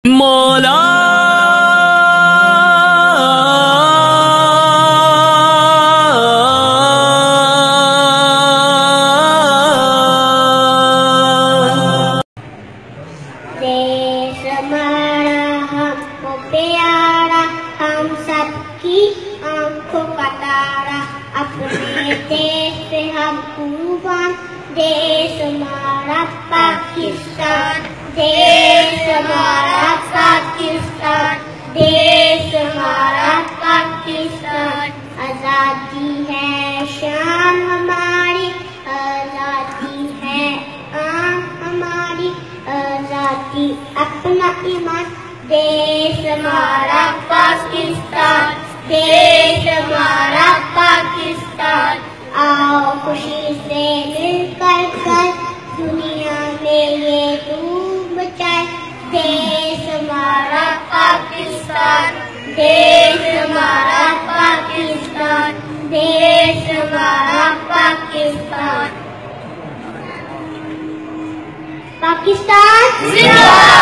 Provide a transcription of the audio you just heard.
मौला देश हमारा हमको प्यारा, हम सबकी आंखों का तारा, अपने देश पे हम कुर्बान। देश हमारा पाकिस्तान, देश हमारा पाकिस्तान, देश हमारा पाकिस्तान। आजादी है शान हमारी, आजादी है आन हमारी, आजादी अपना ईमान। देश हमारा पाकिस्तान, देश हमारा पाकिस्तान। आओ खुशी से मिलकर कर दुनिया में ये धूम मचाए। देश हमारा पाकिस्तान, देश हमारा पाकिस्तान, देश हमारा पाकिस्तान। पाकिस्तान जिंदाबाद।